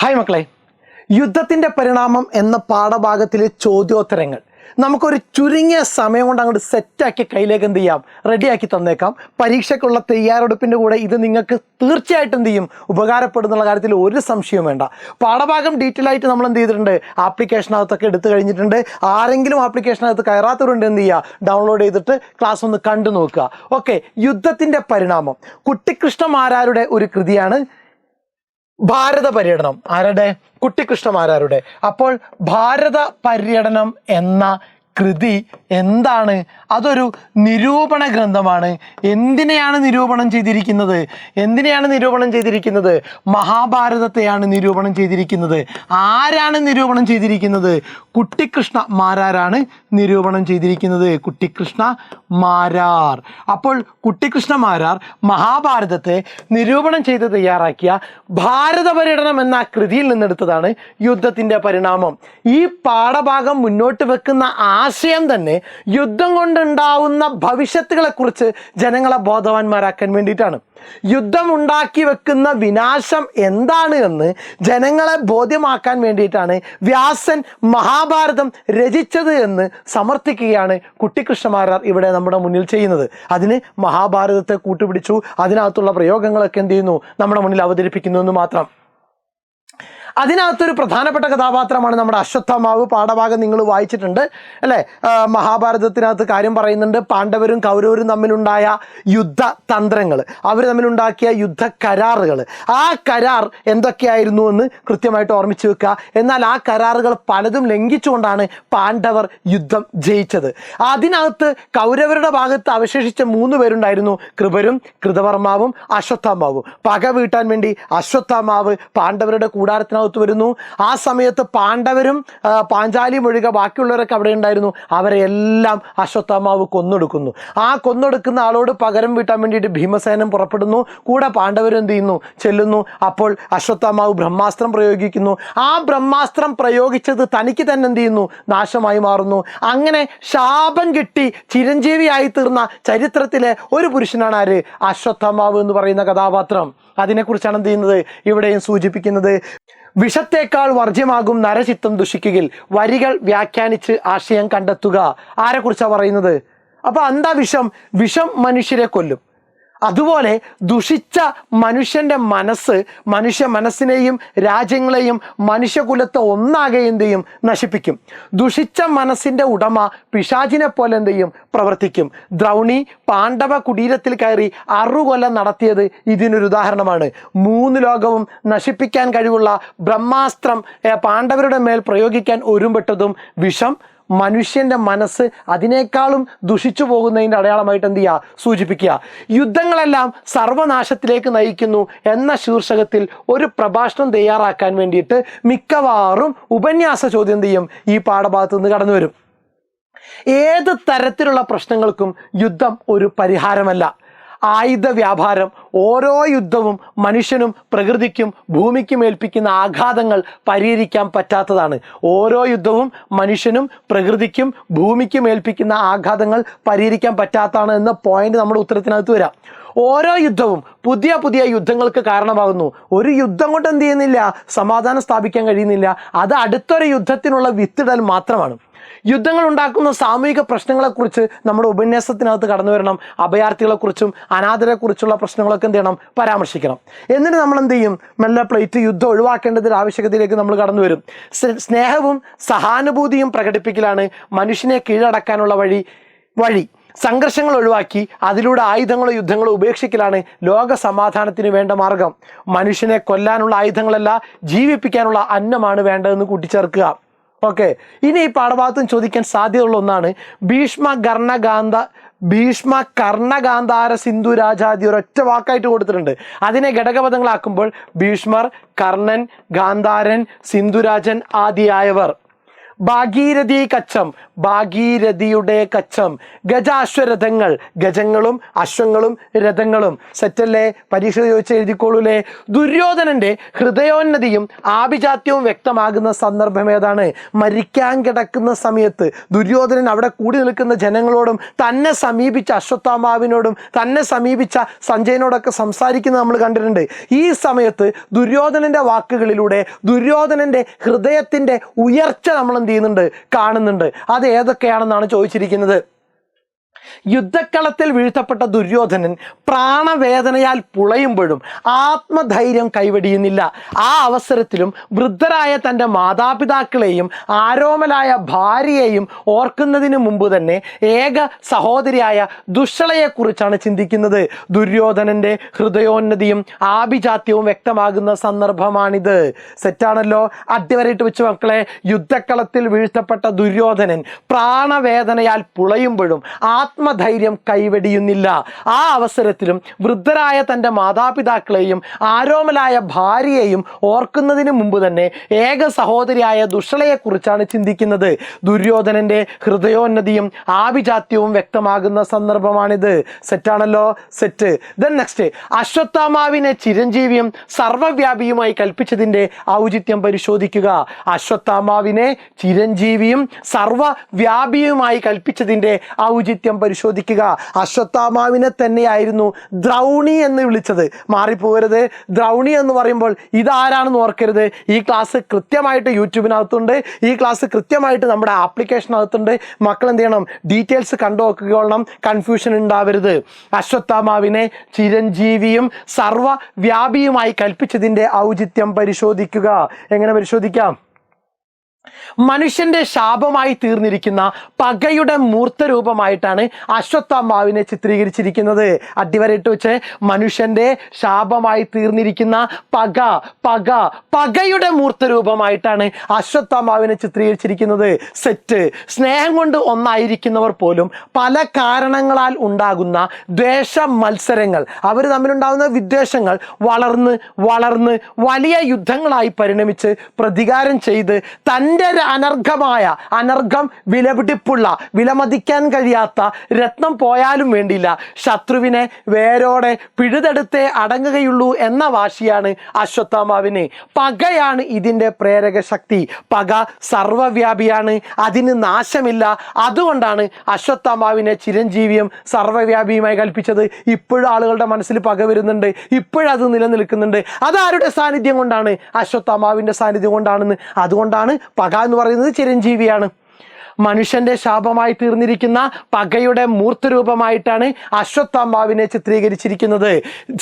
Hi മക്കളെ, യുദ്ധത്തിൻ്റെ പരിണാമം എന്ന പാഠഭാഗത്തിലെ ചോദ്യോത്തരങ്ങൾ നമുക്കൊരു ചുരുങ്ങിയ സമയം കൊണ്ട് അങ്ങോട്ട് സെറ്റാക്കി കയ്യിലേക്ക് എന്ത് ചെയ്യാം, റെഡിയാക്കി തന്നേക്കാം. പരീക്ഷയ്ക്കുള്ള തയ്യാറെടുപ്പിൻ്റെ കൂടെ ഇത് നിങ്ങൾക്ക് തീർച്ചയായിട്ടും എന്ത് ചെയ്യും, ഉപകാരപ്പെടുന്നുള്ള കാര്യത്തിൽ ഒരു സംശയവും വേണ്ട. പാഠഭാഗം ഡീറ്റെയിൽ ആയിട്ട് നമ്മൾ എന്ത് ചെയ്തിട്ടുണ്ട്, ആപ്ലിക്കേഷനകത്തൊക്കെ എടുത്തു കഴിഞ്ഞിട്ടുണ്ട്. ആരെങ്കിലും ആപ്ലിക്കേഷനകത്ത് കയറാത്തവരുണ്ട് എന്ത് ചെയ്യുക, ഡൗൺലോഡ് ചെയ്തിട്ട് ക്ലാസ് ഒന്ന് കണ്ടു നോക്കുക. ഓക്കെ, യുദ്ധത്തിൻ്റെ പരിണാമം കുട്ടിക്കൃഷ്ണമാരാരുടെ ഒരു കൃതിയാണ് ഭാരത പര്യടനം. ആരുടെ? കുട്ടിക്കൃഷ്ണമാരാരുടെ. അപ്പോൾ ഭാരത പര്യടനം എന്ന കൃതി എന്താണ്? അതൊരു നിരൂപണ ഗ്രന്ഥമാണ്. എന്തിനെയാണ് നിരൂപണം ചെയ്തിരിക്കുന്നത്? മഹാഭാരതത്തെയാണ് നിരൂപണം ചെയ്തിരിക്കുന്നത്. ആരാണ് നിരൂപണം ചെയ്തിരിക്കുന്നത്? കുട്ടിക്കൃഷ്ണമാരാരാണ് നിരൂപണം ചെയ്തിരിക്കുന്നത്. കുട്ടിക്കൃഷ്ണമാരാർ. അപ്പോൾ കുട്ടിക്കൃഷ്ണമാരാർ മഹാഭാരതത്തെ നിരൂപണം ചെയ്ത് തയ്യാറാക്കിയ ഭാരത പര്യടനം എന്ന കൃതിയിൽ നിന്നെടുത്തതാണ് യുദ്ധത്തിൻ്റെ പരിണാമം. ഈ പാഠഭാഗം മുന്നോട്ട് വെക്കുന്ന ആശയം തന്നെ യുദ്ധം കൊണ്ടുണ്ടാവുന്ന ഭവിഷ്യത്തുകളെക്കുറിച്ച് ജനങ്ങളെ ബോധവാന്മാരാക്കാൻ വേണ്ടിയിട്ടാണ്. യുദ്ധം ഉണ്ടാക്കി വെക്കുന്ന വിനാശം എന്താണ് എന്ന് ജനങ്ങളെ ബോധ്യമാക്കാൻ വേണ്ടിയിട്ടാണ് വ്യാസൻ മഹാഭാരതം രചിച്ചത് എന്ന് സമർത്ഥിക്കുകയാണ് കുട്ടിക്കൃഷ്ണമാരാർ ഇവിടെ നമ്മുടെ മുന്നിൽ ചെയ്യുന്നത്. അതിന് മഹാഭാരതത്തെ കൂട്ടുപിടിച്ചു, അതിനകത്തുള്ള പ്രയോഗങ്ങളൊക്കെ എന്ത് ചെയ്യുന്നു, നമ്മുടെ മുന്നിൽ അവതരിപ്പിക്കുന്നു എന്ന് മാത്രം. അതിനകത്തൊരു പ്രധാനപ്പെട്ട കഥാപാത്രമാണ് നമ്മുടെ അശ്വത്ഥാമാവ്. പാഠഭാഗം നിങ്ങൾ വായിച്ചിട്ടുണ്ട് അല്ലേ? മഹാഭാരതത്തിനകത്ത് കാര്യം പറയുന്നുണ്ട്. പാണ്ഡവരും കൗരവരും തമ്മിലുണ്ടായ യുദ്ധതന്ത്രങ്ങൾ, അവർ തമ്മിലുണ്ടാക്കിയ യുദ്ധ കരാറുകൾ, ആ കരാർ എന്തൊക്കെയായിരുന്നു എന്ന് കൃത്യമായിട്ട് ഓർമ്മിച്ച് വെക്കുക. എന്നാൽ ആ കരാറുകൾ പലതും ലംഘിച്ചുകൊണ്ടാണ് പാണ്ഡവർ യുദ്ധം ജയിച്ചത്. അതിനകത്ത് കൗരവരുടെ ഭാഗത്ത് അവശേഷിച്ച 3 പേരുണ്ടായിരുന്നു, കൃപരും കൃതവർമാവും അശ്വത്ഥാമാവും. പക വീട്ടാൻ വേണ്ടി അശ്വത്ഥാമാവ് പാണ്ഡവരുടെ കൂടാരത്തിനകത്ത് വരുന്നു. ആ സമയത്ത് പാണ്ഡവരും പാഞ്ചാലിയും ഒഴികെ ബാക്കിയുള്ളവരൊക്കെ അവിടെ ഉണ്ടായിരുന്നു. അവരെ എല്ലാം അശ്വത്ഥാമാവ് കൊന്നൊടുക്കുന്നു. ആ കൊന്നൊടുക്കുന്ന ആളോട് പകരം വീട്ടാൻ വേണ്ടിയിട്ട് ഭീമസേനൻ പുറപ്പെടുന്നു. കൂടെ പാണ്ഡവരും എന്ത് ചെയ്യുന്നു, ചെല്ലുന്നു. അപ്പോൾ അശ്വത്ഥാമാവ് ബ്രഹ്മാസ്ത്രം പ്രയോഗിക്കുന്നു. ആ ബ്രഹ്മാസ്ത്രം പ്രയോഗിച്ചത് തനിക്ക് തന്നെ എന്ത് ചെയ്യുന്നു, നാശമായി മാറുന്നു. അങ്ങനെ ശാപം കിട്ടി ചിരഞ്ജീവിയായി തീർന്ന ചരിത്രത്തിലെ ഒരു പുരുഷനാണ് ആര്? അശ്വത്ഥാമാവ് എന്ന് പറയുന്ന കഥാപാത്രം. അതിനെക്കുറിച്ചാണ് എന്ത് ചെയ്യുന്നത്, ഇവിടെയും സൂചിപ്പിക്കുന്നത്. വിഷത്തേക്കാൾ വർജ്യമാകും നരചിത്തം ദുഷിക്കുകയിൽ, വരികൾ വ്യാഖ്യാനിച്ച് ആശയം കണ്ടെത്തുക. ആരെക്കുറിച്ചാണ് പറയുന്നത്? അപ്പോൾ എന്താ വിഷം? വിഷം മനുഷ്യരെ കൊല്ലും. അതുപോലെ ദുഷിച്ച മനുഷ്യൻ്റെ മനുഷ്യ മനസ്സിനെയും രാജ്യങ്ങളെയും മനുഷ്യകുലത്തെ ഒന്നാകെ എന്ത് ചെയ്യും, നശിപ്പിക്കും. ദുഷിച്ച മനസ്സിൻ്റെ ഉടമ പിശാചിനെ പോലെ എന്ത് ചെയ്യും, പ്രവർത്തിക്കും. ദ്രൗണി പാണ്ഡവ കുടീരത്തിൽ കയറി 6 കൊല്ലം നടത്തിയത് ഇതിനൊരു ഉദാഹരണമാണ്. 3 ലോകവും നശിപ്പിക്കാൻ കഴിവുള്ള ബ്രഹ്മാസ്ത്രം പാണ്ഡവരുടെ മേൽ പ്രയോഗിക്കാൻ ഒരുമ്പെട്ടതും വിഷം മനുഷ്യൻ്റെ മനസ്സ് അതിനേക്കാളും ദുഷിച്ചു പോകുന്നതിൻ്റെ അടയാളമായിട്ട് എന്ത് ചെയ്യുക, സൂചിപ്പിക്കുക. യുദ്ധങ്ങളെല്ലാം സർവനാശത്തിലേക്ക് നയിക്കുന്നു എന്ന ശീർഷകത്തിൽ ഒരു പ്രഭാഷണം തയ്യാറാക്കാൻ വേണ്ടിയിട്ട് മിക്കവാറും ഉപന്യാസ ചോദ്യം എന്ത് ചെയ്യും, ഈ പാഠഭാഗത്ത് നിന്ന് കടന്നു വരും. ഏത് തരത്തിലുള്ള പ്രശ്നങ്ങൾക്കും യുദ്ധം ഒരു പരിഹാരമല്ല. ആയുധ വ്യാപാരം, ഓരോ യുദ്ധവും മനുഷ്യനും പ്രകൃതിക്കും ഭൂമിക്കും ഏൽപ്പിക്കുന്ന ആഘാതങ്ങൾ പരിഹരിക്കാൻ പറ്റാത്തതാണ്. ഓരോ യുദ്ധവും മനുഷ്യനും പ്രകൃതിക്കും ഭൂമിക്കും ഏൽപ്പിക്കുന്ന ആഘാതങ്ങൾ പരിഹരിക്കാൻ പറ്റാത്തതാണ് എന്ന പോയിന്റ് നമ്മുടെ ഉത്തരത്തിനകത്ത് വരാം. ഓരോ യുദ്ധവും പുതിയ പുതിയ യുദ്ധങ്ങൾക്ക് കാരണമാകുന്നു. ഒരു യുദ്ധം കൊണ്ട് എന്ത് ചെയ്യുന്നില്ല, സമാധാനം സ്ഥാപിക്കാൻ കഴിയുന്നില്ല. അത് അടുത്തൊരു യുദ്ധത്തിനുള്ള വിത്തിടൽ മാത്രമാണ്. യുദ്ധങ്ങൾ ഉണ്ടാക്കുന്ന സാമൂഹിക പ്രശ്നങ്ങളെക്കുറിച്ച് നമ്മുടെ ഉപന്യാസത്തിനകത്ത് കടന്നു വരണം. അഭയാർത്ഥികളെക്കുറിച്ചും അനാഥരെക്കുറിച്ചുള്ള പ്രശ്നങ്ങളൊക്കെ എന്ത് ചെയ്യണം, പരാമർശിക്കണം. എന്നിട്ട് നമ്മൾ എന്ത് ചെയ്യും, മെല്ലെ പ്ലേറ്റ് യുദ്ധം ഒഴിവാക്കേണ്ടതിൻ്റെ ആവശ്യകതയിലേക്ക് നമ്മൾ കടന്നു വരും. സ്നേഹവും സഹാനുഭൂതിയും പ്രകടിപ്പിക്കലാണ് മനുഷ്യനെ കീഴടക്കാനുള്ള വഴി. സംഘർഷങ്ങൾ ഒഴിവാക്കി അതിലൂടെ ആയുധങ്ങളോ യുദ്ധങ്ങളോ ഉപേക്ഷിക്കലാണ് ലോക സമാധാനത്തിന് വേണ്ട മാർഗം. മനുഷ്യനെ കൊല്ലാനുള്ള ആയുധങ്ങളല്ല, ജീവിപ്പിക്കാനുള്ള അന്നമാണ് വേണ്ടതെന്ന് കൂട്ടിച്ചേർക്കുക. ഓക്കെ, ഇനി ഈ പാഠഭാഗത്തും ചോദിക്കാൻ സാധ്യതയുള്ള ഒന്നാണ് ഭീഷ്മ കർണഗാന്ധാര സിന്ധു രാജാദി ഒരൊറ്റ വാക്കായിട്ട് കൊടുത്തിട്ടുണ്ട്. അതിനെ ഘടകപദങ്ങളാക്കുമ്പോൾ ഭീഷ്മർ, കർണൻ, ഗാന്ധാരൻ, സിന്ധുരാജൻ ആദിയായവർ. ഭാഗീരഥി കച്ചം, ഭാഗീരഥിയുടെ കച്ചം. ഗജാശ്വരഥങ്ങൾ, ഗജങ്ങളും അശ്വങ്ങളും രഥങ്ങളും. സെറ്റല്ലേ? പരീക്ഷ ചോദിച്ച് എഴുതിക്കോളൂലേ? ദുര്യോധനന്റെ ഹൃദയോന്നതിയും ആഭിജാത്യവും വ്യക്തമാകുന്ന സന്ദർഭം ഏതാണ്? മരിക്കാൻ കിടക്കുന്ന സമയത്ത് ദുര്യോധനൻ അവിടെ കൂടി നിൽക്കുന്ന ജനങ്ങളോടും തന്നെ സമീപിച്ച അശ്വത്ഥാമാവിനോടും തന്നെ സമീപിച്ച സഞ്ജയനോടൊക്കെ സംസാരിക്കുന്നത് നമ്മൾ കണ്ടിട്ടുണ്ട്. ഈ സമയത്ത് ദുര്യോധനന്റെ വാക്കുകളിലൂടെ ദുര്യോധനന്റെ ഹൃദയത്തിന്റെ ഉയർച്ച നമ്മൾ എന്ത് ചെയ്യുന്നുണ്ട്? കാണുന്നുണ്ട്. അത് ഏതൊക്കെയാണെന്നാണ് ചോദിച്ചിരിക്കുന്നത്. യുദ്ധക്കളത്തിൽ വീഴ്ത്തപ്പെട്ട ദുര്യോധനൻ പ്രാണവേദനയാൽ പുളയുമ്പോഴും ആത്മധൈര്യം കൈവെടിയുന്നില്ല. ആ അവസരത്തിലും വൃദ്ധരായ തൻ്റെ മാതാപിതാക്കളെയും ആരോമലായ ഭാര്യയെയും ഓർക്കുന്നതിന് മുമ്പ് തന്നെ ഏക സഹോദരിയായ ദുശ്ശളയെക്കുറിച്ചാണ് ചിന്തിക്കുന്നത്. ദുര്യോധനന്റെ ഹൃദയോന്നതിയും ആഭിജാത്യവും വ്യക്തമാകുന്ന സന്ദർഭമാണിത്. സെറ്റാണല്ലോ? അടിവരയിട്ട് വെച്ച് മക്കളെ, യുദ്ധക്കളത്തിൽ വീഴ്ത്തപ്പെട്ട ദുര്യോധനൻ പ്രാണവേദനയാൽ പുളയുമ്പോഴും ആത്മധൈര്യം കൈവെടിയുന്നില്ല. ആ അവസരത്തിലും വൃദ്ധരായ തൻ്റെ മാതാപിതാക്കളെയും ആരോമലായ ഭാര്യയെയും ഓർക്കുന്നതിന് മുമ്പ് തന്നെ ഏക സഹോദരിയായ ദുശ്ശളയെക്കുറിച്ചാണ് ചിന്തിക്കുന്നത്. ദുര്യോധനന്റെ ഹൃദയോന്നതിയും ആഭിജാത്യവും വ്യക്തമാകുന്ന സന്ദർഭമാണിത്. സെറ്റാണല്ലോ? സെറ്റ്. ദെൻ നെക്സ്റ്റ്, അശ്വത്ഥാമാവിനെ ചിരഞ്ജീവിയും സർവവ്യാപിയുമായി കൽപ്പിച്ചതിൻ്റെ ഔചിത്യം പരിശോധിക്കുക. അശ്വത്ഥാമാവിനെ ചിരഞ്ജീവിയും സർവവ്യാപിയുമായി കൽപ്പിച്ചതിൻ്റെ ഔചിത്യം പരിശോധിക്കുക. അശ്വത്ഥാമാവിനെ തന്നെയായിരുന്നു ദ്രൗണി എന്ന് വിളിച്ചത്. മാറിപ്പോകരുത്. ദ്രൗണി എന്ന് പറയുമ്പോൾ ഇതാരാണെന്ന് ഓർക്കരുത്. ഈ ക്ലാസ് കൃത്യമായിട്ട് യൂട്യൂബിനകത്തുണ്ട്. ഈ ക്ലാസ് കൃത്യമായിട്ട് നമ്മുടെ ആപ്ലിക്കേഷനകത്തുണ്ട്. മക്കൾ എന്ത് ചെയ്യണം? ഡീറ്റെയിൽസ് കണ്ടു നോക്കുകയോളണം, കൺഫ്യൂഷൻ ഉണ്ടാവരുത്. അശ്വത്ഥാമാവിനെ ചിരഞ്ജീവിയും സർവവ്യാപിയുമായി കൽപ്പിച്ചതിൻ്റെ ഔചിത്യം പരിശോധിക്കുക. എങ്ങനെ പരിശോധിക്കാം? മനുഷ്യന്റെ ശാപമായി തീർന്നിരിക്കുന്ന പകയുടെ മൂർത്തരൂപമായിട്ടാണ് അശ്വത്ഥാമാവിനെ ചിത്രീകരിച്ചിരിക്കുന്നത്. അടിവരയിട്ട് വെച്ച്, മനുഷ്യന്റെ ശാപമായി തീർന്നിരിക്കുന്ന പകയുടെ മൂർത്തരൂപമായിട്ടാണ് അശ്വത്ഥാമാവിനെ ചിത്രീകരിച്ചിരിക്കുന്നത്. സെറ്റ്. സ്നേഹം കൊണ്ട് ഒന്നായിരിക്കുന്നവർ പോലും പല കാരണങ്ങളാൽ ഉണ്ടാകുന്ന ദ്വേഷ മത്സരങ്ങൾ, അവർ തമ്മിലുണ്ടാകുന്ന വിദ്വേഷങ്ങൾ വളർന്ന് വലിയ യുദ്ധങ്ങളായി പരിണമിച്ച് പ്രതികാരം ചെയ്ത് തൻ്റെ അനർഘം വിലപിടിപ്പുള്ള, വിലമതിക്കാൻ കഴിയാത്ത രത്നം പോയാലും വേണ്ടില്ല, ശത്രുവിനെ വേരോടെ പിഴുതെടുത്തേ അടങ്ങുകയുള്ളൂ എന്ന വാശിയാണ് അശ്വത്ഥാമാവിന്. പകയാണ് ഇതിൻ്റെ പ്രേരക ശക്തി. പക സർവവ്യാപിയാണ്, അതിന് നാശമില്ല. അതുകൊണ്ടാണ് അശ്വത്ഥാമാവിനെ ചിരഞ്ജീവിയും സർവവ്യാപിയുമായി കൽപ്പിച്ചത്. ഇപ്പോഴും ആളുകളുടെ മനസ്സിൽ പക വരുന്നുണ്ട്, ഇപ്പോഴത് നിലനിൽക്കുന്നുണ്ട്. അതാരുടെ സാന്നിധ്യം കൊണ്ടാണ്? അശ്വത്ഥാമാവിൻ്റെ സാന്നിധ്യം കൊണ്ടാണെന്ന്. അതുകൊണ്ടാണ് പക എന്ന് പറയുന്നത് ചിരഞ്ജീവിയാണ്. മനുഷ്യന്റെ ശാപമായി തീർന്നിരിക്കുന്ന പകയുടെ മൂർത്തരൂപമായിട്ടാണ് അശ്വത്ഥാമാവിനെ ചിത്രീകരിച്ചിരിക്കുന്നത്.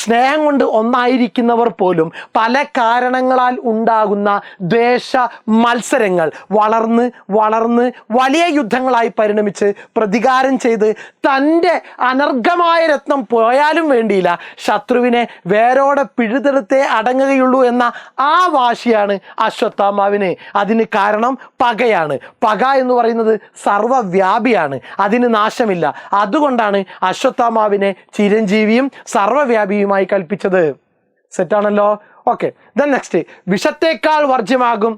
സ്നേഹം കൊണ്ട് ഒന്നായിരിക്കുന്നവർ പോലും പല കാരണങ്ങളാൽ ഉണ്ടാകുന്ന ദ്വേഷ മത്സരങ്ങൾ വളർന്ന് വലിയ യുദ്ധങ്ങളായി പരിണമിച്ച് പ്രതികാരം ചെയ്ത് തൻ്റെ അനർഘമായ രത്നം പോയാലും വേണ്ടിയില്ല, ശത്രുവിനെ വേരോടെ പിഴുതെടുത്തേ അടങ്ങുകയുള്ളൂ എന്ന ആ വാശിയാണ് അശ്വത്ഥാമാവിന്. അതിന് കാരണം പകയാണ്. പക എന്ന് പറയുന്നത് സർവവ്യാപിയാണ്, അതിന് നാശമില്ല. അതുകൊണ്ടാണ് അശ്വത്ഥാമാവിനെ ചിരഞ്ജീവിയും സർവവ്യാപിയുമായി കൽപ്പിച്ചത്. സെറ്റാണല്ലോ? ഓക്കെ. ദെൻ നെക്സ്റ്റ്, വിഷത്തേക്കാൾ വർജ്യമാകും.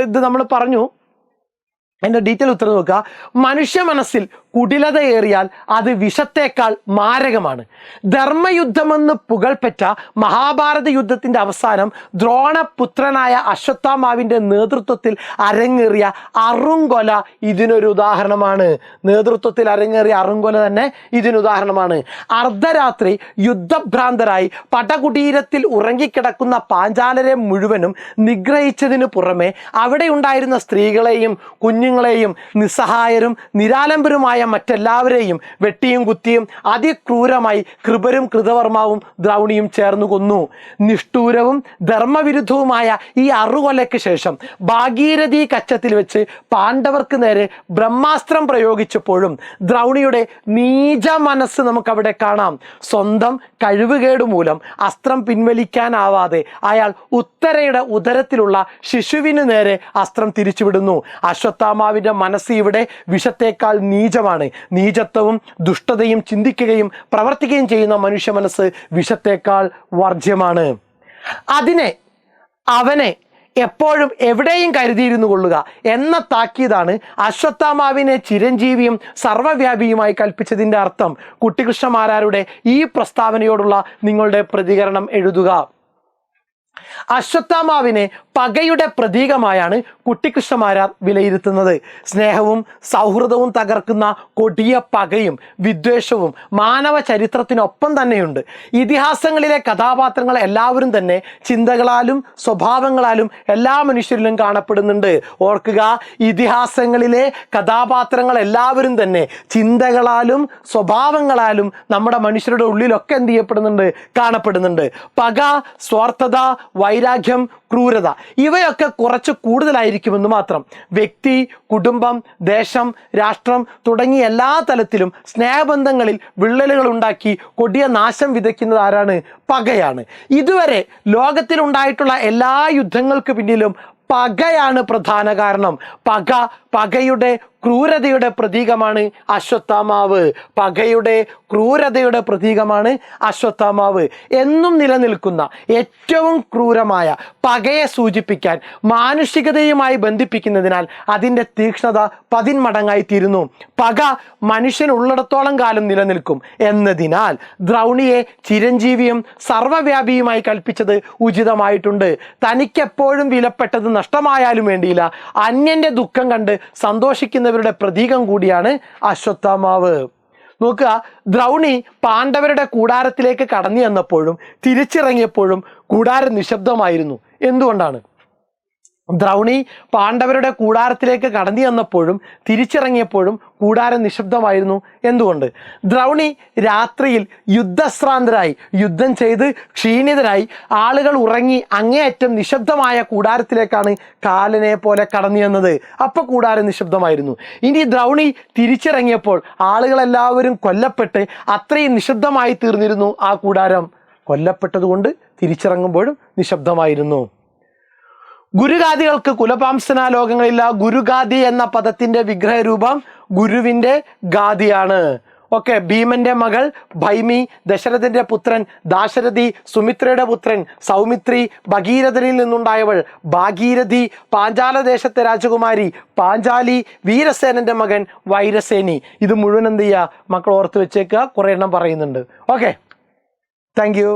ഇത് നമ്മൾ പറഞ്ഞു. എൻ്റെ ഡീറ്റെയിൽ ഉത്തരം നോക്കുക. മനുഷ്യ മനസ്സിൽ കുടിലതയേറിയാൽ അത് വിഷത്തേക്കാൾ മാരകമാണ്. ധർമ്മയുദ്ധമെന്ന് പുകൾപ്പെട്ട മഹാഭാരത യുദ്ധത്തിൻ്റെ അവസാനം ദ്രോണപുത്രനായ അശ്വത്ഥാമാവിൻ്റെ നേതൃത്വത്തിൽ അരങ്ങേറിയ അറുങ്കൊല ഇതിനൊരു ഉദാഹരണമാണ്. നേതൃത്വത്തിൽ അരങ്ങേറിയ അറുങ്കൊല തന്നെ ഇതിനുദാഹരണമാണ്. അർദ്ധരാത്രി യുദ്ധഭ്രാന്തരായി പടകുടീരത്തിൽ ഉറങ്ങിക്കിടക്കുന്ന പാഞ്ചാലരെ മുഴുവനും നിഗ്രഹിച്ചതിന് പുറമെ അവിടെ ഉണ്ടായിരുന്ന സ്ത്രീകളെയും കുഞ്ഞുങ്ങളെയും നിസ്സഹായരും നിരാലംബരുമായ മറ്റെല്ലാവരെയും വെട്ടിയും കുത്തിയും അതിക്രൂരമായി കൃപരും കൃതവർമാവും ദ്രൗണിയും ചേർന്നു കൊന്നു. നിഷ്ഠൂരവും ധർമ്മവിരുദ്ധവുമായ ഈ അറുകൊലയ്ക്ക് ശേഷം ഭാഗീരഥി കച്ചത്തിൽ വെച്ച് പാണ്ഡവർക്ക് നേരെ ബ്രഹ്മാസ്ത്രം പ്രയോഗിച്ചപ്പോഴും ദ്രൗണിയുടെ നീച മനസ്സ് നമുക്കവിടെ കാണാം. സ്വന്തം കഴിവുകേട് മൂലം അസ്ത്രം പിൻവലിക്കാനാവാതെ അയാൾ ഉത്തരയുടെ ഉദരത്തിലുള്ള ശിശുവിന് നേരെ അസ്ത്രം തിരിച്ചുവിടുന്നു. അശ്വത്ഥാമാവിൻ്റെ മനസ്സ് ഇവിടെ വിഷത്തേക്കാൾ നീചമാണ്. നീചത്വവും ദുഷ്ടതയും ചിന്തിക്കുകയും പ്രവർത്തിക്കുകയും ചെയ്യുന്ന മനുഷ്യ മനസ്സ് വിഷത്തേക്കാൾ വർജ്യമാണ്. അവനെ എപ്പോഴും എവിടെയും കരുതിയിരുന്നു കൊള്ളുക എന്ന താക്കീതാണ് അശ്വത്ഥാമാവിനെ ചിരഞ്ജീവിയും സർവ്വവ്യാപിയുമായി കൽപ്പിച്ചതിൻ്റെ അർത്ഥം. കുട്ടിക്കൃഷ്ണമാരാരുടെ ഈ പ്രസ്താവനയോടുള്ള നിങ്ങളുടെ പ്രതികരണം എഴുതുക. അശ്വത്ഥാമാവിനെ പകയുടെ പ്രതീകമായാണ് കുട്ടിക്കൃഷ്ണമാരാർ വിലയിരുത്തുന്നത്. സ്നേഹവും സൗഹൃദവും തകർക്കുന്ന കൊടിയ പകയും വിദ്വേഷവും മാനവ ചരിത്രത്തിനൊപ്പം തന്നെയുണ്ട്. ഇതിഹാസങ്ങളിലെ കഥാപാത്രങ്ങൾ എല്ലാവരും തന്നെ ചിന്തകളാലും സ്വഭാവങ്ങളാലും എല്ലാ മനുഷ്യരിലും കാണപ്പെടുന്നുണ്ട്. ഓർക്കുക, ഇതിഹാസങ്ങളിലെ കഥാപാത്രങ്ങൾ എല്ലാവരും തന്നെ ചിന്തകളാലും സ്വഭാവങ്ങളാലും നമ്മുടെ മനുഷ്യരുടെ ഉള്ളിലൊക്കെ എന്ത് ചെയ്യപ്പെടുന്നുണ്ട്? കാണപ്പെടുന്നുണ്ട്. പക, സ്വാർത്ഥത, വൈരാഗ്യം, ക്രൂരത ഇവയൊക്കെ കുറച്ച് കൂടുതലായിരിക്കുമെന്ന് മാത്രം. വ്യക്തി, കുടുംബം, ദേശം, രാഷ്ട്രം തുടങ്ങിയ എല്ലാ തലത്തിലും സ്നേഹബന്ധങ്ങളിൽ വിള്ളലുകൾ ഉണ്ടാക്കി കൊടിയ നാശം വിതയ്ക്കുന്നത് ആരാണ്? പകയാണ്. ഇതുവരെ ലോകത്തിലുണ്ടായിട്ടുള്ള എല്ലാ യുദ്ധങ്ങൾക്ക് പിന്നിലും പകയാണ് പ്രധാന കാരണം. പകയുടെ ക്രൂരതയുടെ പ്രതീകമാണ് അശ്വത്ഥാമാവ്. പകയുടെ ക്രൂരതയുടെ പ്രതീകമാണ് അശ്വത്ഥാമാവ്. എന്നും നിലനിൽക്കുന്ന ഏറ്റവും ക്രൂരമായ പകയെ സൂചിപ്പിക്കാൻ മാനുഷികതയുമായി ബന്ധിപ്പിക്കുന്നതിനാൽ അതിൻ്റെ തീക്ഷ്ണത 10 മടങ്ങായി തീരുന്നു. പക മനുഷ്യനുള്ളിടത്തോളം കാലം നിലനിൽക്കും എന്നതിനാൽ ദ്രൗണിയെ ചിരഞ്ജീവിയും സർവ്വവ്യാപിയുമായി കൽപ്പിച്ചത് ഉചിതമായിട്ടുണ്ട്. തനിക്കെപ്പോഴും വിലപ്പെട്ടത് നഷ്ടമായാലും വേണ്ടിയില്ല, അന്യന്റെ ദുഃഖം കണ്ട് സന്തോഷിക്കുന്നവരുടെ പ്രതീകം കൂടിയാണ് അശ്വത്ഥാമാവ്. നോക്കുക, ദ്രൗണി പാണ്ഡവരുടെ കൂടാരത്തിലേക്ക് കടന്നു ചെന്നപ്പോഴും തിരിച്ചിറങ്ങിയപ്പോഴും കൂടാരം നിശബ്ദമായിരുന്നു. എന്തുകൊണ്ടാണ്? ദ്രൗണി പാണ്ഡവരുടെ കൂടാരത്തിലേക്ക് കടന്നു ചെന്നപ്പോഴും തിരിച്ചിറങ്ങിയപ്പോഴും കൂടാരം നിശബ്ദമായിരുന്നു. എന്തുകൊണ്ട്? ദ്രൗണി രാത്രിയിൽ യുദ്ധശ്രാന്തരായി, യുദ്ധം ചെയ്ത് ക്ഷീണിതരായി, ആളുകൾ ഉറങ്ങി അങ്ങേയറ്റം നിശബ്ദമായ കൂടാരത്തിലേക്കാണ് കാലനെ പോലെ കടന്നു ചെന്നത്. അപ്പോൾ കൂടാരം നിശബ്ദമായിരുന്നു. ഇനി ദ്രൗണി തിരിച്ചിറങ്ങിയപ്പോൾ ആളുകളെല്ലാവരും കൊല്ലപ്പെട്ട് അത്രയും നിശബ്ദമായി തീർന്നിരുന്നു ആ കൂടാരം. കൊല്ലപ്പെട്ടതുകൊണ്ട് തിരിച്ചിറങ്ങുമ്പോഴും നിശബ്ദമായിരുന്നു. ഗുരുഗാദികൾക്ക് കുലപാംസനാലോകങ്ങളില്ല. ഗുരുഗാദി എന്ന പദത്തിന്റെ വിഗ്രഹരൂപം ഗുരുവിന്റെ ഗാദിയാണ്. ഓക്കെ, ഭീമന്റെ മകൾ ഭൈമി, ദശരഥന്റെ പുത്രൻ ദാശരഥി, സുമിത്രയുടെ പുത്രൻ സൗമിത്രി, ഭഗീരഥനിൽ നിന്നുണ്ടായവൾ ഭാഗീരഥി, പാഞ്ചാലദേശത്തെ രാജകുമാരി പാഞ്ചാലി, വീരസേനന്റെ മകൻ വൈരസേനി. ഇത് മുഴുവൻ എന്ത് ചെയ്യുക മക്കൾ ഓർത്ത് വെച്ചേക്കുക, കുറേ എണ്ണം പറയുന്നുണ്ട്. Okay, thank you.